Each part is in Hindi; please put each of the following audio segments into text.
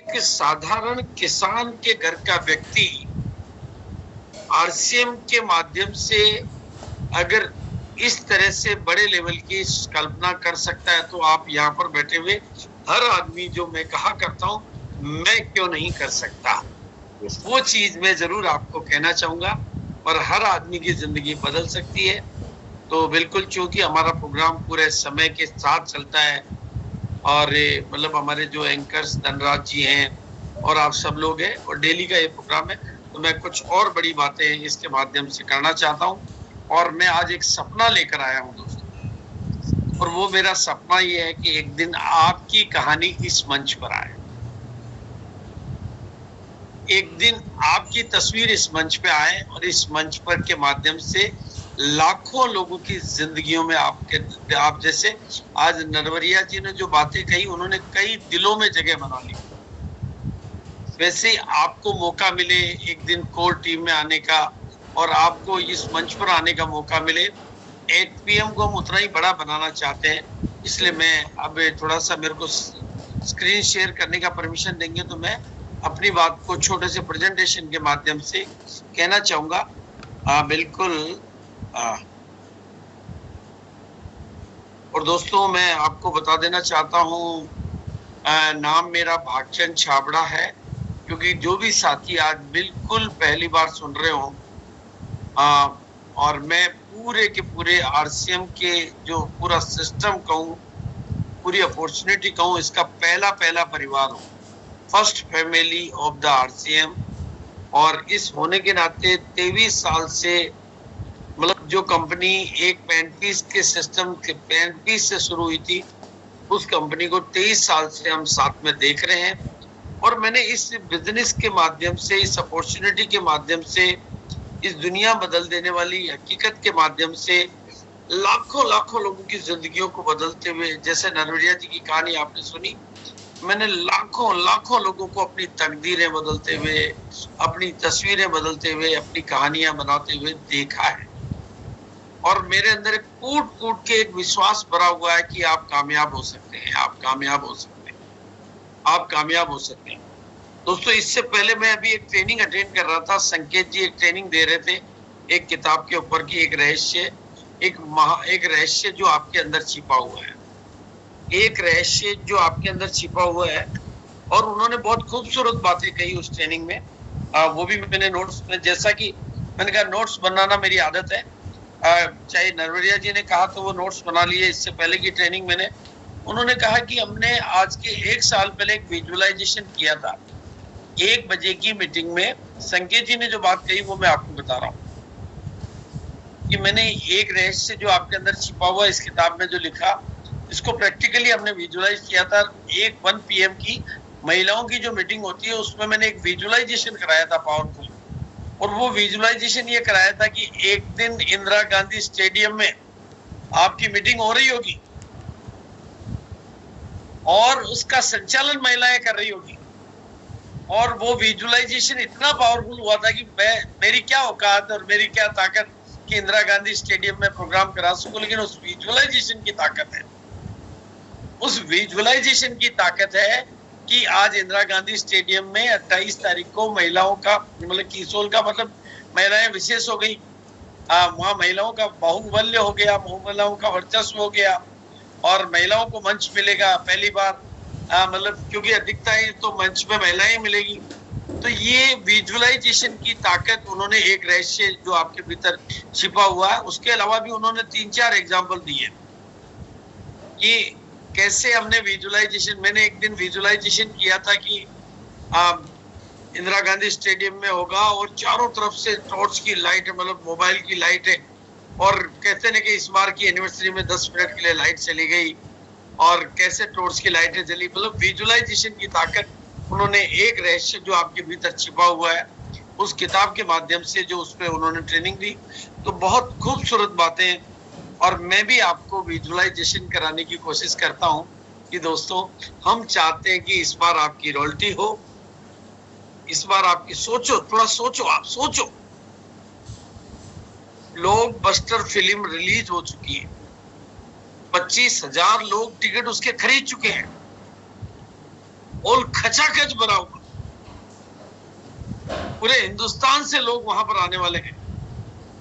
एक साधारण किसान के घर का व्यक्ति आरसीएम के माध्यम से अगर इस तरह से बड़े लेवल की कल्पना कर सकता है, तो आप यहाँ पर बैठे हुए हर आदमी, जो मैं कहा करता हूँ, मैं क्यों नहीं कर सकता, वो चीज मैं जरूर आपको कहना चाहूंगा। और हर आदमी की जिंदगी बदल सकती है। तो बिल्कुल, चूंकि हमारा प्रोग्राम पूरे समय के साथ चलता है और मतलब हमारे जो एंकर्स धनराज जी हैं और आप सब लोग हैं और डेली का ये प्रोग्राम है, तो मैं कुछ और बड़ी बातें इसके माध्यम से करना चाहता हूँ। और मैं आज एक सपना लेकर आया हूँ दोस्तों, और वो मेरा सपना ये है कि एक दिन आपकी कहानी इस मंच पर आए, एक दिन आपकी तस्वीर इस मंच पे आए और इस मंच पर के माध्यम से लाखों लोगों की जिंदगियों में आप जैसे आज नरवरिया जी ने जो बातें कही, उन्होंने कई दिलों में जगह बना ली। वैसे आपको मौका मिले एक दिन कोर टीम में आने का और आपको इस मंच पर आने का मौका मिले। 8 PM को हम उतना ही बड़ा बनाना चाहते हैं, इसलिए मैं अब थोड़ा सा, मेरे को स्क्रीन शेयर करने का परमिशन देंगे तो मैं अपनी बात को छोटे से प्रेजेंटेशन के माध्यम से कहना चाहूंगा। बिल्कुल। और दोस्तों, मैं आपको बता देना चाहता हूँ, नाम मेरा भागचंद छाबड़ा है, क्योंकि जो भी साथी आज बिल्कुल पहली बार सुन रहे हो, और मैं पूरे के पूरे आरसीएम के जो पूरा सिस्टम कहूँ, पूरी अपॉर्चुनिटी कहूँ, इसका पहला परिवार हूँ, first family of the RCM. और इस होने के नाते 23 साल से, मतलब जो कंपनी एक पैंट पीस के सिस्टम के पैंट पीस से शुरू हुई थी, उस कंपनी को 23 साल से हम साथ में देख रहे हैं। और मैंने इस बिजनेस के माध्यम से, इस अपॉर्चुनिटी के माध्यम से, इस दुनिया बदल देने वाली हकीकत के माध्यम से लाखों लोगों की जिंदगियों को बदलते हुए, जैसे नरवरिया जी की कहानी आपने सुनी, मैंने लाखों लोगों को अपनी तकदीरें बदलते हुए, अपनी तस्वीरें बदलते हुए, अपनी कहानियां बनाते हुए देखा है। और मेरे अंदर कूट के एक विश्वास भरा हुआ है कि आप कामयाब हो सकते हैं, आप कामयाब हो सकते हैं, आप कामयाब हो सकते हैं। दोस्तों, इससे पहले मैं अभी एक ट्रेनिंग अटेंड कर रहा था। संकेत जी एक ट्रेनिंग दे रहे थे एक किताब के ऊपर की, एक रहस्य जो आपके अंदर छिपा हुआ है, एक रहस्य जो आपके अंदर छिपा हुआ है। और उन्होंने बहुत खूबसूरत बातें कही उस ट्रेनिंग में। वो भी मैंने नोट्स में, जैसा कि मैंने कहा, नोट्स बनाना मेरी आदत है। चाहे नरवरिया जी ने कहा तो वो नोट्स बना लिए। इससे पहले की ट्रेनिंग मैंने, उन्होंने कहा कि हमने आज के 1 साल पहले एक विजुअलाइजेशन किया था 1 बजे की मीटिंग में। संकेत जी ने जो बात कही वो मैं आपको बता रहा हूँ कि मैंने एक रहस्य जो आपके अंदर छिपा हुआ इस किताब में जो लिखा, इसको प्रैक्टिकली हमने विजुअलाइज किया था। 1 PM की महिलाओं की जो मीटिंग होती है, उसमें मैंने एक विजुअलाइजेशन कराया था पावरफुल। और वो विजुअलाइजेशन ये कराया था कि एक दिन इंदिरा गांधी स्टेडियम में आपकी मीटिंग हो रही होगी और उसका संचालन महिलाएं कर रही होगी। और वो विजुअलाइजेशन इतना पावरफुल हुआ था कि मेरी क्या औकात और मेरी क्या ताकत कि इंदिरा गांधी स्टेडियम में प्रोग्राम करा सकूं, लेकिन उस विजुअलाइजेशन की ताकत है, उस विजुअलाइजेशन की ताकत है कि आज इंदिरा गांधी स्टेडियम में 28 तारीख को महिलाओं का, मतलब किशोर का, मतलब महिलाएं विशेष हो गई। वहां महिलाओं का बाहुबल्य हो गया, महिलाओं का वर्चस्व हो गया और महिलाओं को मंच मिलेगा पहली बार। मतलब क्योंकि अधिकता तो मंच में महिलाएं मिलेगी। तो ये विजुअलाइजेशन की ताकत, उन्होंने एक रहस्य जो आपके भीतर छिपा हुआ है, उसके अलावा भी उन्होंने 3-4 एग्जाम्पल दिए कि कैसे हमने विजुअलाइजेशन, मैंने एक दिन विजुअलाइजेशन किया था कि इंदिरा गांधी स्टेडियम में होगा और चारों तरफ से टॉर्च की लाइट है, मतलब मोबाइल की लाइट है, और कहते हैं कि इस बार की एनिवर्सरी में 10 मिनट के लिए लाइट चली गई और कैसे टॉर्च की लाइटें जली। मतलब विजुअलाइजेशन की ताकत, उन्होंने एक रहस्य जो आपके भीतर छिपा हुआ है उस किताब के माध्यम से जो उस पर उन्होंने ट्रेनिंग दी, तो बहुत खूबसूरत बातें। और मैं भी आपको विजुअलाइजेशन कराने की कोशिश करता हूं कि दोस्तों, हम चाहते हैं कि इस बार आपकी रॉयल्टी हो, इस बार आपकी, सोचो, थोड़ा सोचो, आप सोचो, ब्लॉकबस्टर फिल्म रिलीज हो चुकी है, 25,000 लोग टिकट उसके खरीद चुके हैं। और खचाखच भरा हुआ, पूरे हिंदुस्तान से लोग वहां पर आने वाले हैं।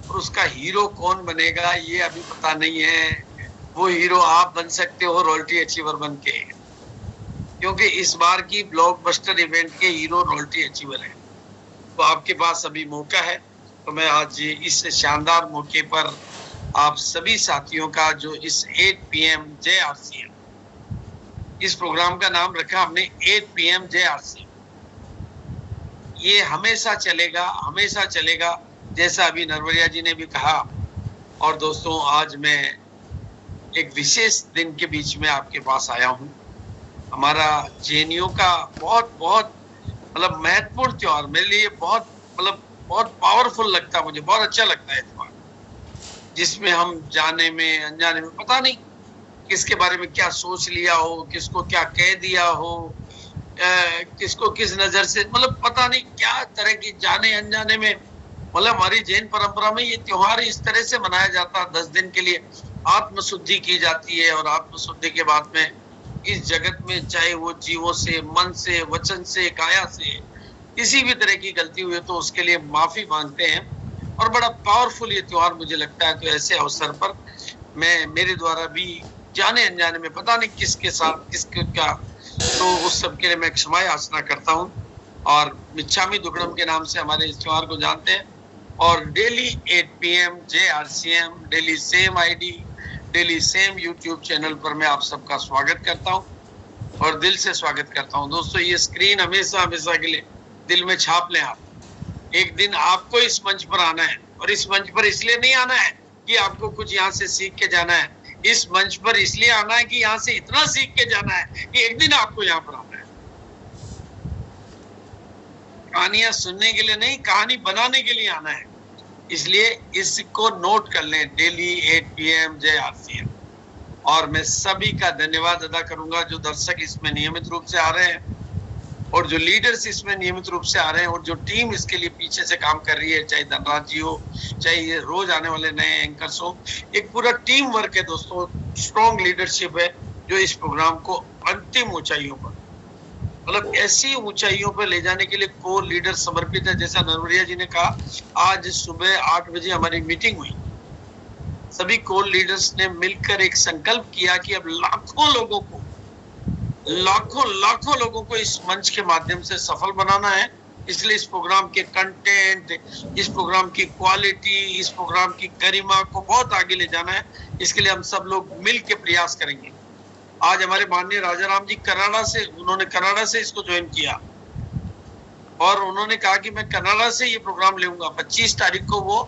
और उसका हीरो कौन बनेगा ये अभी पता नहीं है। वो हीरो आप बन सकते हो रॉयल्टी अचीवर बन के, क्योंकि इस बार की ब्लॉकबस्टर इवेंट के हीरो रॉयल्टी अचीवर है। तो आपके पास अभी मौका है। तो मैं आज इस शानदार मौके पर आप सभी साथियों का जो इस 8 PM जय RCM, इस प्रोग्राम का नाम रखा हमने 8 PM जय RCM। ये हमेशा चलेगा, हमेशा चलेगा, जैसा अभी नरवरिया जी ने भी कहा। और दोस्तों, आज मैं एक विशेष दिन के बीच में आपके पास आया हूं। हमारा JNU का बहुत बहुत मतलब महत्वपूर्ण त्योहार, मेरे लिए बहुत बहुत पावरफुल लगता है, मुझे बहुत अच्छा लगता है त्योहार, जिसमें हम जाने में अनजाने में पता नहीं किसके बारे में क्या सोच लिया हो, किसको क्या कह दिया हो, किसको किस नजर से, मतलब पता नहीं क्या तरह की जाने अनजाने में। मतलब हमारी जैन परंपरा में ये त्योहार इस तरह से मनाया जाता है, 10 दिन के लिए आत्मशुद्धि की जाती है। और आत्मशुद्धि के बाद में इस जगत में चाहे वो जीवों से, मन से, वचन से, काया से किसी भी तरह की गलती हुई तो उसके लिए माफी मांगते हैं। और बड़ा पावरफुल ये त्योहार मुझे लगता है। तो ऐसे अवसर पर मैं, मेरे द्वारा भी जाने अनजाने में पता नहीं किसके साथ किसके क्या, तो उस सब के लिए मैं क्षमा याचना करता हूँ। और मिच्छामी दुक्कड़म के नाम से हमारे इस त्योहार को जानते हैं। और डेली 8 PM जय RCM, daily same ID, daily same YouTube channel पर मैं आप सबका स्वागत करता हूं और दिल से स्वागत करता हूं। दोस्तों, ये स्क्रीन हमेशा हमेशा के लिए दिल में छाप लें आप। एक दिन आपको इस मंच पर आना है, और इस मंच पर इसलिए नहीं आना है कि आपको कुछ यहाँ से सीख के जाना है। इस मंच पर इसलिए आना है कि यहाँ से इतना सीख के जाना है कि एक दिन आपको यहाँ पर आना है। कहानियां सुनने के लिए नहीं, कहानी बनाने के लिए आना है। इसलिए इसको नोट कर लें, डेली 8 PM जय RCM। और मैं सभी का धन्यवाद अदा करूंगा जो दर्शक इसमें नियमित रूप से आ रहे हैं, और जो लीडर्स इसमें नियमित रूप से आ रहे हैं, और जो टीम इसके लिए पीछे से काम कर रही है, चाहे धनराज जी हो, चाहे ये रोज आने वाले नए एंकर्स हो। एक पूरा टीम वर्क है दोस्तों, स्ट्रॉन्ग लीडरशिप है जो इस प्रोग्राम को अंतिम ऊंचाइयों पर, मतलब ऐसी ऊंचाइयों पर ले जाने के लिए कोर लीडर समर्पित है। जैसा नरवरिया जी ने कहा, आज सुबह 8 बजे हमारी मीटिंग हुई। सभी कोर लीडर्स ने मिलकर एक संकल्प किया कि अब लाखों लोगों को इस मंच के माध्यम से सफल बनाना है। इसलिए इस प्रोग्राम के कंटेंट, इस प्रोग्राम की क्वालिटी, इस प्रोग्राम की गरिमा को बहुत आगे ले जाना है। इसके लिए हम सब लोग मिल के प्रयास करेंगे। आज हमारे माननीय राजा राम जी उन्होंने कनाडा से इसको ज्वाइन किया, और उन्होंने कहा कि मैं कनाडा से ये प्रोग्राम लेऊंगा। 25 तारीख को वो,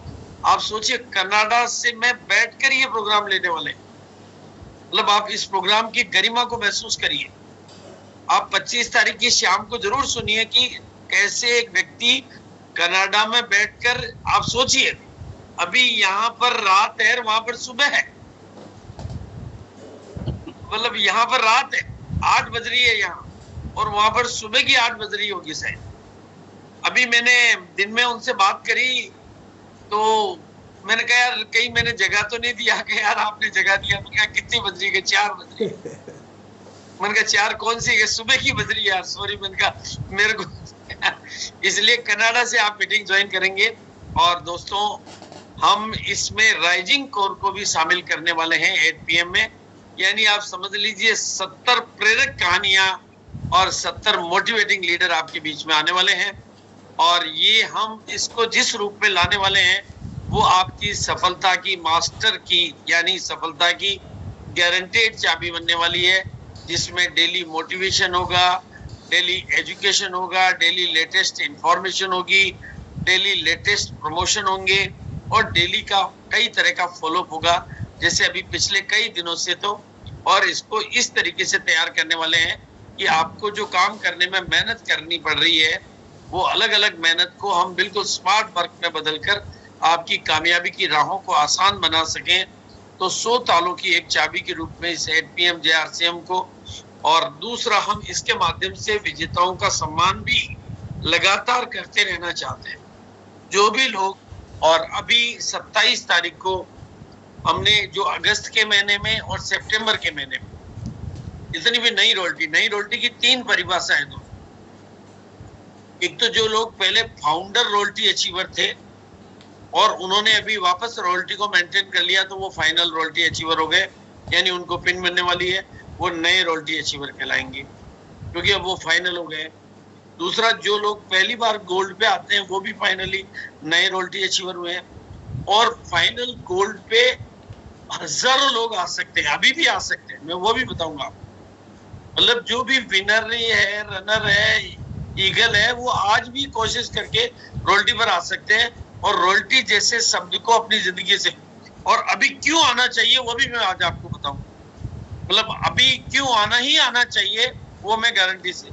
आप सोचिए, कनाडा से मैं बैठकर ये प्रोग्राम लेने वाले। मतलब आप इस प्रोग्राम की गरिमा को महसूस करिए। आप 25 तारीख की शाम को जरूर सुनिए कि कैसे एक व्यक्ति कनाडा में बैठकर, आप सोचिए, अभी यहाँ पर रात है, वहां पर सुबह है। मतलब यहाँ पर रात है, 8 बज रही है यहाँ, और वहां पर सुबह की 8 बज रही होगी शायद। अभी मैंने दिन में उनसे बात करी तो मैंने कहा, यार कहीं मैंने जगह तो नहीं दिया कि यार आपने जगह दिया। मैंने कहा कितनी बज रही है? 4 बज रही है। मैंने कहा 4 कौन सी है? सुबह की बज रही है यार, सॉरी। मैंने कहा मेरे को इसलिए कनाडा से आप मीटिंग ज्वाइन करेंगे। और दोस्तों, हम इसमें राइजिंग कोर को भी शामिल करने वाले हैं 8 PM में। यानी आप समझ लीजिए 70 प्रेरक कहानियां और 70 मोटिवेटिंग लीडर आपके बीच में आने वाले हैं। और ये हम इसको जिस रूप में लाने वाले हैं वो आपकी सफलता की, मास्टर की, यानी सफलता की गारंटेड चाबी बनने वाली है, जिसमें डेली मोटिवेशन होगा, डेली एजुकेशन होगा, डेली लेटेस्ट इंफॉर्मेशन होगी, डेली लेटेस्ट प्रमोशन होंगे, और डेली का कई तरह का फॉलोअप होगा, जैसे अभी पिछले कई दिनों से। तो और इसको इस तरीके से तैयार करने वाले हैं कि आपको जो काम करने में मेहनत करनी पड़ रही है, वो अलग अलग मेहनत को हम बिल्कुल स्मार्ट वर्क में बदलकर आपकी कामयाबी की राहों को आसान बना सकें। तो 100 तालों की एक चाबी के रूप में इस 8 PM जय RCM को, और दूसरा, हम इसके माध्यम से विजेताओं का सम्मान भी लगातार करते रहना चाहते हैं। जो भी लोग, और अभी 27 तारीख को हमने जो अगस्त के महीने में और सितंबर के महीने में इतनी भी नई रॉयल्टी की 3 परिभाषा है दोस्तों। एक तो जो लोग पहले फाउंडर रॉयल्टी अचीवर थे और उन्होंने अभी वापस रॉयल्टी को मेंटेन कर लिया तो वो फाइनल रॉयल्टी अचीवर हो गए, यानी उनको पिन मिलने वाली है, वो नए रॉयल्टी अचीवर कहलाएंगे क्योंकि अब वो फाइनल हो गए। दूसरा, जो लोग पहली बार गोल्ड पे आते हैं वो भी फाइनली नए रॉयल्टी अचीवर हुए हैं। और फाइनल गोल्ड पे हजारों लोग आ सकते हैं, अभी भी आ सकते हैं, मैं वो भी बताऊंगा। मतलब जो भी विनर है, रनर है, ईगल है, वो आज भी कोशिश करके रॉयल्टी पर आ सकते हैं और रॉयल्टी जैसे शब्द को अपनी जिंदगी से, और अभी क्यों आना चाहिए वो भी मैं आज आपको बताऊं। मतलब अभी क्यों आना ही आना चाहिए वो मैं गारंटी से।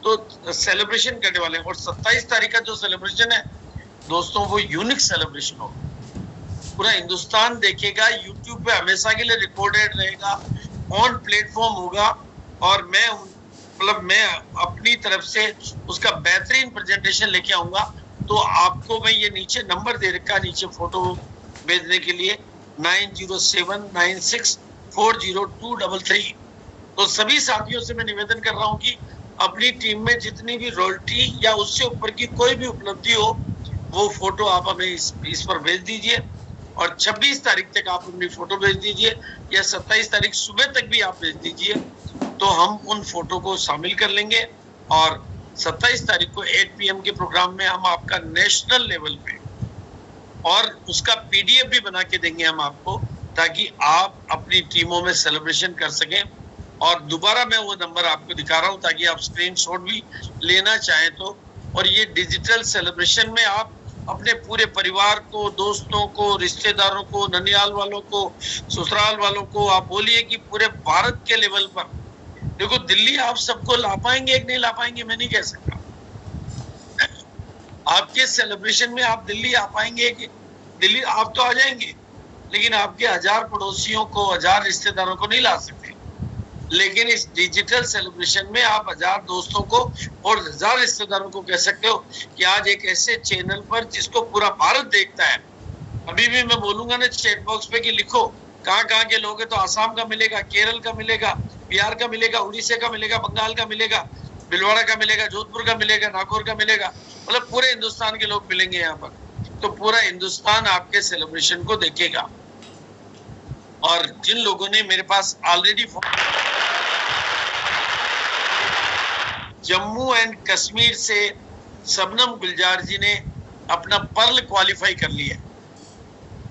तो सेलिब्रेशन करने वाले हैं और 27 तारीख का जो सेलिब्रेशन है दोस्तों वो यूनिक सेलिब्रेशन होगा, पूरा हिंदुस्तान देखेगा, यूट्यूब पे हमेशा के लिए रिकॉर्डेड रहेगा, ऑन प्लेटफॉर्म होगा और मैं अपनी तरफ से उसका बेहतरीन प्रेजेंटेशन लेके आऊंगा। तो आपको मैं ये नीचे नंबर दे रखा, नीचे फोटो भेजने के लिए 9079640233। तो सभी साथियों से मैं निवेदन कर रहा हूं कि अपनी टीम में जितनी भी रॉयल्टी या उससे ऊपर की कोई भी उपलब्धि हो वो फोटो आप हमें इस पर भेज दीजिए और 26 तारीख तक आप अपनी फोटो भेज दीजिए या 27 तारीख सुबह तक भी आप भेज दीजिए, तो हम उन फोटो को शामिल कर लेंगे और 27 तारीख को 8 PM के प्रोग्राम में हम आपका नेशनल लेवल पे और उसका PDF भी बना के देंगे हम आपको, ताकि आप अपनी टीमों में सेलिब्रेशन कर सकें। और दोबारा मैं वो नंबर आपको दिखा रहा हूं ताकि आप स्क्रीनशॉट भी लेना चाहें तो। और ये डिजिटल सेलिब्रेशन में आप अपने पूरे परिवार को, दोस्तों को, रिश्तेदारों को, ननियाल वालों को, ससुराल वालों को आप बोलिए कि पूरे भारत के लेवल पर, देखो दिल्ली आप सबको ला पाएंगे एक नहीं ला पाएंगे मैं नहीं कह सकता, आपके सेलिब्रेशन में आप दिल्ली आ पाएंगे कि दिल्ली आप तो आ जाएंगे, लेकिन आपके 1000 पड़ोसियों को, 1000 रिश्तेदारों को नहीं ला सकते। लेकिन इस डिजिटल सेलिब्रेशन में आप 1000 दोस्तों को और 1000 रिश्तेदारों को कह सकते हो कि आज एक ऐसे चैनल पर जिसको पूरा भारत देखता है। अभी भी मैं बोलूंगा ना चैट बॉक्स पे कि लिखो कहाँ के लोग हैं, तो आसाम का मिलेगा, केरल का मिलेगा, बिहार का मिलेगा, उड़ीसा का मिलेगा, बंगाल का मिलेगा, भिलवाड़ा का मिलेगा, जोधपुर का मिलेगा, नागौर का मिलेगा, मतलब पूरे हिंदुस्तान के लोग मिलेंगे यहाँ पर। तो पूरा हिंदुस्तान आपके सेलिब्रेशन को देखेगा। और जिन लोगों ने मेरे पास ऑलरेडी जम्मू एंड कश्मीर से शबनम गुलजार जी ने अपना पर्ल क्वालिफाई कर लिया,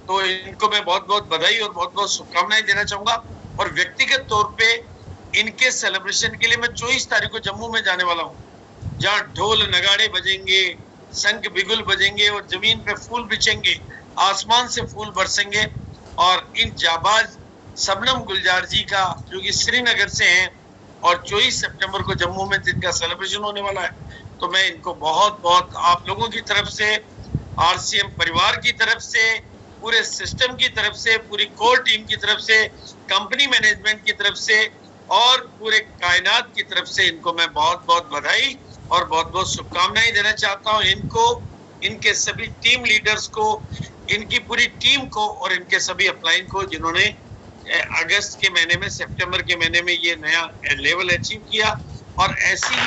तो इनको मैं बहुत बहुत बधाई और बहुत बहुत शुभकामनाएं देना चाहूंगा। और व्यक्तिगत तौर पे इनके सेलिब्रेशन के लिए मैं 24 तारीख को जम्मू में जाने वाला हूँ, जहाँ ढोल नगाड़े बजेंगे, शंख बिगुल बजेंगे और जमीन पे फूल बिछेंगे, आसमान से फूल बरसेंगे। और इन जाबाज शबनम गुलजार जी का जो कि श्रीनगर से हैं और 24 सितंबर को जम्मू में जिनका सेलिब्रेशन होने वाला है, तो मैं इनको बहुत बहुत आप लोगों की तरफ से, RCM परिवार की तरफ से, पूरे सिस्टम की तरफ से, पूरी कोर टीम की तरफ से, कंपनी मैनेजमेंट की तरफ से और पूरे कायनात की तरफ से इनको मैं बहुत बहुत बधाई और बहुत बहुत शुभकामनाएं देना चाहता हूं। इनको, इनके सभी टीम लीडर्स को, इनकी पूरी टीम को और इनके सभी अपलाइन को जिन्होंने अगस्त के महीने में, सितंबर के महीने में ये नया लेवल अचीव किया। और ऐसी ही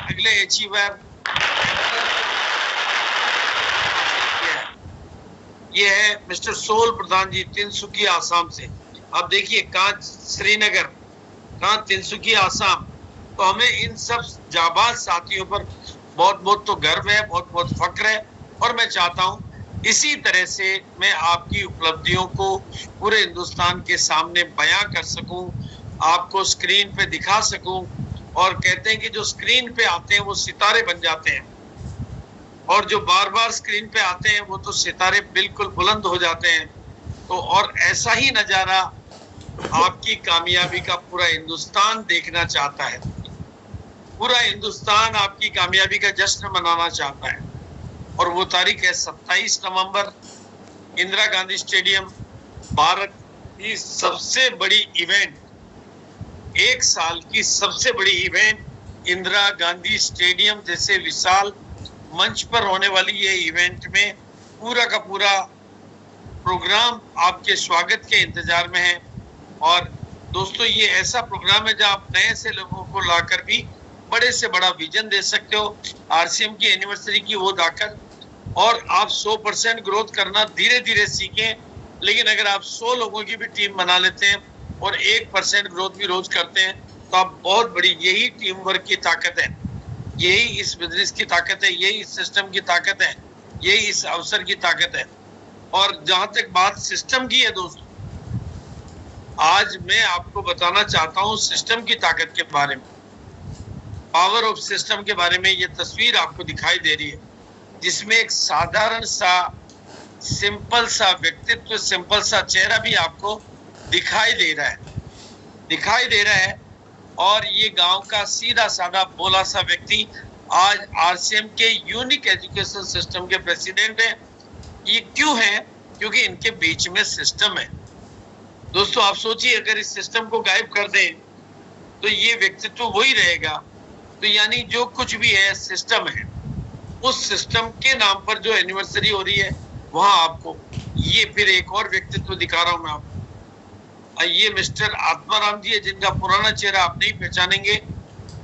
अगले अचीवर ये है मिस्टर सोल प्रधान जी, तिनसुकिया आसाम से। अब देखिए कहाँ श्रीनगर, कहाँ तिनसुकिया आसाम। तो हमें इन सब जाबाज साथियों पर बहुत बहुत तो गर्व है, बहुत बहुत फक्र है। और मैं चाहता हूँ इसी तरह से मैं आपकी उपलब्धियों को पूरे हिंदुस्तान के सामने बयां कर सकूं, आपको स्क्रीन पे दिखा सकूं। और कहते हैं कि जो स्क्रीन पे आते हैं वो सितारे बन जाते हैं, और जो बार बार स्क्रीन पे आते हैं वो तो सितारे बिल्कुल बुलंद हो जाते हैं। तो और ऐसा ही नजारा आपकी कामयाबी का पूरा हिंदुस्तान देखना चाहता है। पूरा हिंदुस्तान आपकी कामयाबी का जश्न मनाना चाहता है। और वो तारीख है 27 नवंबर, इंदिरा गांधी स्टेडियम। भारत की सबसे बड़ी इवेंट, एक साल की सबसे बड़ी इवेंट इंदिरा गांधी स्टेडियम जैसे विशाल मंच पर होने वाली ये इवेंट में पूरा का पूरा प्रोग्राम आपके स्वागत के इंतजार में है। और दोस्तों ये ऐसा प्रोग्राम है जहां आप नए से लोगों को लाकर भी बड़े से बड़ा विजन दे सकते हो। आरसीएम की एनिवर्सरी की वो ताकत, और आप 100% ग्रोथ करना धीरे धीरे सीखें, लेकिन अगर आप 100 लोगों की भी टीम बना लेते हैं और 1% ग्रोथ भी रोज करते हैं तो आप बहुत बड़ी, यही टीम वर्क की ताकत है, यही इस बिजनेस की ताकत है, यही इस सिस्टम की ताकत है, यही इस अवसर की ताकत है। और जहां तक बात सिस्टम की है दोस्तों, आज मैं आपको बताना चाहता हूं सिस्टम की ताकत के बारे में, पावर ऑफ सिस्टम के बारे में। ये तस्वीर आपको दिखाई दे रही है जिसमें एक साधारण सा सिंपल सा व्यक्तित्व, सिंपल सा चेहरा भी आपको दिखाई दे रहा है। और ये गांव का सीधा साधा भोला सा व्यक्ति आज आरसीएम के यूनिक एजुकेशन सिस्टम के प्रेसिडेंट है। ये क्यों है? क्योंकि इनके बीच में सिस्टम है। दोस्तों आप सोचिए, अगर इस सिस्टम को गायब कर दें तो ये व्यक्तित्व वही रहेगा। तो यानी जो कुछ भी है सिस्टम है, उस सिस्टम के नाम पर जो एनिवर्सरी हो रही है वहां आपको ये फिर एक और व्यक्तित्व दिखा रहा हूं मैं आपको। ये मिस्टर आत्माराम जी है जिनका पुराना चेहरा आप नहीं पहचानेंगे,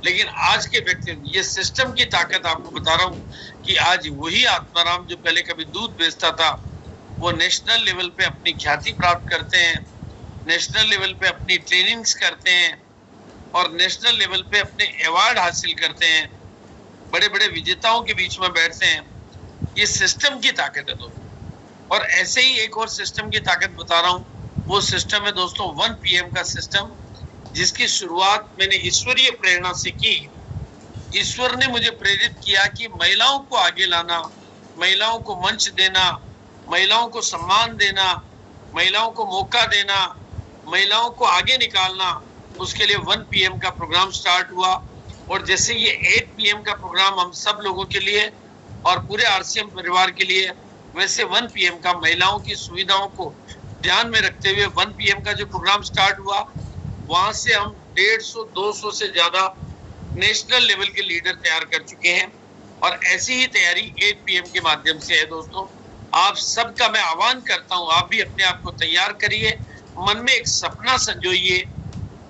लेकिन आज के व्यक्तित्व, ये सिस्टम की ताकत आपको बता रहा हूं कि आज वही आत्माराम जो पहले कभी दूध बेचता था, वो नेशनल लेवल पे अपनी ख्याति प्राप्त करते हैं, नेशनल लेवल पे अपनी ट्रेनिंग्स करते हैं और नेशनल लेवल पे अपने अवार्ड हासिल करते हैं, बड़े बड़े विजेताओं के बीच में बैठते हैं। ये सिस्टम की ताकत है दोस्तों। और ऐसे ही एक और सिस्टम की ताकत बता रहा हूं, वो सिस्टम है दोस्तों 1 PM का सिस्टम, जिसकी शुरुआत मैंने ईश्वरीय प्रेरणा से की। ईश्वर ने मुझे प्रेरित किया कि महिलाओं को आगे लाना, महिलाओं को मंच देना, महिलाओं को सम्मान देना, महिलाओं को मौका देना, महिलाओं को आगे निकालना, उसके लिए 1 PM का प्रोग्राम स्टार्ट हुआ। और जैसे ये 8 PM का प्रोग्राम हम सब लोगों के लिए और पूरे आरसीएम परिवार के लिए, वैसे 1 PM का महिलाओं की सुविधाओं को ध्यान में रखते हुए 1 PM का जो प्रोग्राम स्टार्ट हुआ, वहां से हम 150-200 से ज्यादा नेशनल लेवल के लीडर तैयार कर चुके हैं। और ऐसी ही तैयारी 8 PM के माध्यम से है दोस्तों। आप सबका मैं आह्वान करता हूं, आप भी अपने आप को तैयार करिए, मन में एक सपना संजोइए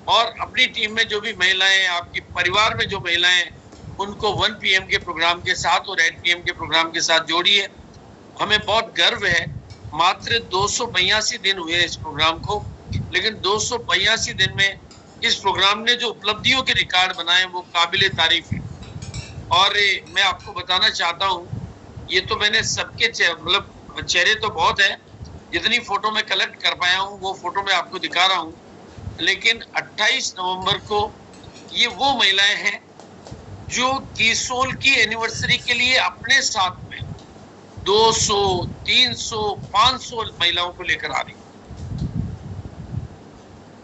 और अपनी टीम में जो भी महिलाएं, आपके परिवार में जो महिलाएं, उनको 1 PM के प्रोग्राम के साथ और 8 PM के प्रोग्राम के साथ जोड़िए। हमें बहुत गर्व है, मात्र 282 दिन हुए इस प्रोग्राम को, लेकिन 282 दिन में इस प्रोग्राम ने जो उपलब्धियों के रिकॉर्ड बनाए वो काबिले तारीफ है। और मैं आपको बताना चाहता हूँ, ये तो मैंने सबके मतलब चेहरे तो बहुत है, जितनी फोटो मैं कलेक्ट कर पाया हूँ वो फोटो मैं आपको दिखा रहा हूँ। लेकिन 28 नवंबर को ये वो महिलाएं हैं जो कीसोल की एनिवर्सरी के लिए अपने साथ में 200, 300, 500 महिलाओं को लेकर आ रही।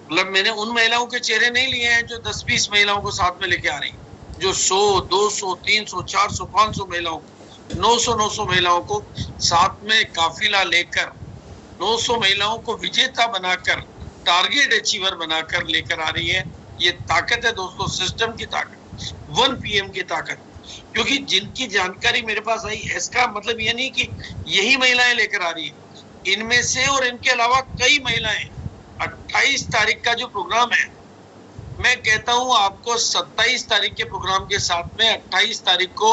मतलब मैंने उन महिलाओं के चेहरे नहीं लिए हैं जो 10-20 महिलाओं को साथ में लेके आ रही, जो 100, 200, 300, 400, 500 महिलाओं, 900 महिलाओं को साथ में काफिला लेकर, 900 महिलाओं को विजेता बनाकर, टारगेट अचीवर बनाकर लेकर आ रही है। ये ताकत है दोस्तों, सिस्टम की ताकत, 1 PM की ताकत। क्योंकि जिनकी जानकारी मेरे पास आई, इसका मतलब ये नहीं कि यही महिलाएं लेकर आ रही है, इनमें से और इनके अलावा कई महिलाएं। 28 तारीख का जो प्रोग्राम है, मैं कहता हूं आपको 27 तारीख के प्रोग्राम के साथ में 28 तारीख को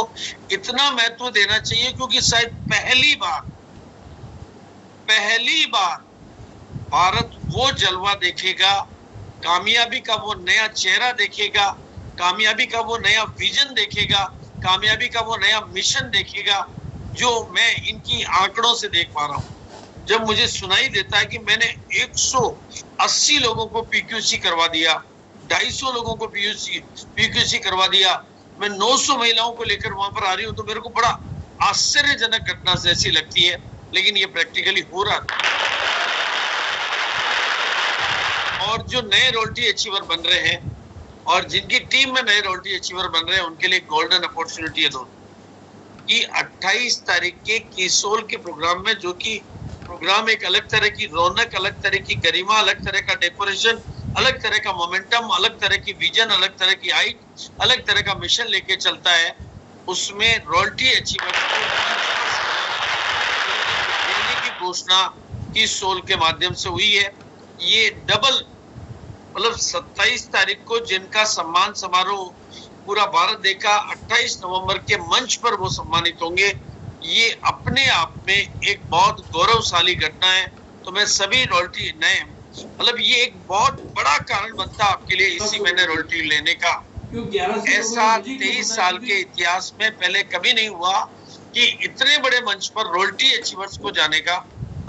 इतना महत्व देना चाहिए, क्योंकि शायद पहली बार भारत वो जलवा देखेगा, कामयाबी का वो नया चेहरा देखेगा, कामयाबी का वो नया विजन देखेगा, कामयाबी का वो नया मिशन देखेगा जो मैं इनकी आंकड़ों से देख पा रहा हूं। जब मुझे सुनाई देता है कि मैंने 180 लोगों को PQC करवा दिया, 250 लोगों को PQC करवा दिया, मैं 900 महिलाओं को लेकर वहां पर आ रही हूं, तो मेरे को बड़ा आश्चर्यजनक घटना जैसी लगती है, लेकिन ये प्रैक्टिकली हो रहा था। और जो नए रॉयल्टी अचीवर बन रहे हैं और जिनकी टीम में नए रॉयल्टी अचीवर बन रहे हैं, उनके लिए गोल्डन अपॉर्चुनिटी है दोस्तों कि 28 तारीख के कीसोल के प्रोग्राम में, जो कि प्रोग्राम एक अलग तरह की रौनक, अलग तरह की गरिमा, अलग तरह का डेकोरेशन, अलग तरह का मोमेंटम, अलग तरह की विजन, अलग तरह की हाइट, अलग तरह का मिशन लेके चलता है, उसमें रॉयल्टी अचीवर देने की घोषणा कीसोल के माध्यम से हुई है। ये डबल मतलब 27 तारीख को जिनका सम्मान समारोह पूरा भारत देखा, 28 नवंबर के मंच पर वो सम्मानित होंगे। ये अपने आप में एक बहुत गौरवशाली घटना है। तो मैं सभी रॉयल्टी नए मतलब ये एक बहुत बड़ा कारण बनता आपके लिए इसी महीने रॉयल्टी लेने का। ऐसा 23 साल के इतिहास में पहले कभी नहीं हुआ कि इतने बड़े मंच पर रॉयल्टी अचीवर्स को जाने का।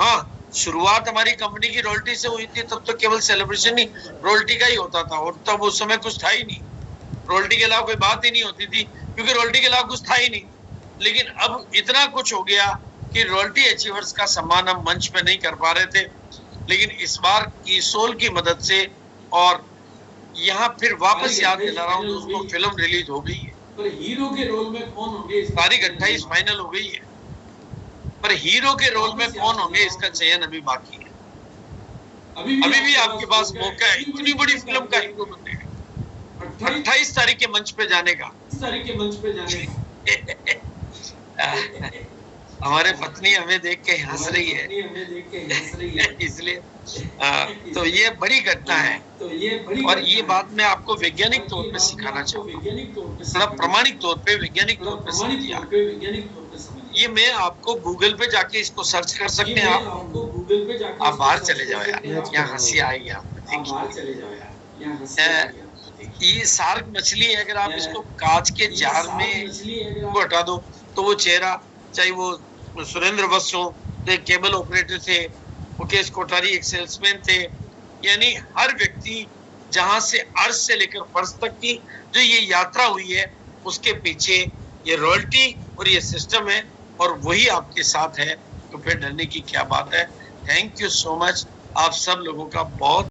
हाँ, शुरुआत हमारी कंपनी की रॉयल्टी से हुई थी, तब तो केवल सेलिब्रेशन ही रॉयल्टी का ही होता था और तब उस समय कुछ था ही नहीं, रॉयल्टी के अलावा कोई बात ही नहीं होती थी क्योंकि रॉयल्टी के अलावा कुछ था ही नहीं। लेकिन अब इतना कुछ हो गया कि रॉयल्टी अचीवर्स का सम्मान हम मंच पे नहीं कर पा रहे थे, लेकिन इस बार ईसोल की मदद से और यहाँ फिर वापस याद दिला रहा हूँ दोस्तों, फिल्म रिलीज हो गई है। पर हीरो के रोल में कौन होंगे? तारीख 28 फाइनल हो गई है, पर हीरो के रोल में कौन होंगे इसका चयन अभी बाकी है। अभी भी आपके पास मौका है इतनी बड़ी फिल्म का हीरो बनने का, 28 तारीख के मंच पे जाने का। हमारे पत्नी हमें देख के हंस रही है इसलिए तो ये बड़ी घटना है और ये बात मैं आपको वैज्ञानिक तौर पे सिखाना चाहूँगा, मतलब प्रामाणिक तौर पे वैज्ञानिक तौर पे समझिए। ये मैं आपको गूगल पे जाके इसको सर्च कर सकते हैं आप बाहर चले जाओ यार, यहाँ हंसी आएगी आपको। ये शार्क मछली है, अगर आप इसको कांच के जार में को हटा दो तो वो चेहरा, चाहे वो सुरेंद्र वत्स हो, केबल ऑपरेटर थे, मुकेश कोठारी एक सेल्समैन थे, यानी हर व्यक्ति जहां से अर्श से लेकर फर्श तक की जो ये यात्रा हुई है उसके पीछे ये रॉयल्टी और ये सिस्टम है और वही आपके साथ है, तो फिर डरने की क्या बात है। थैंक यू सो मच, आप सब लोगों का बहुत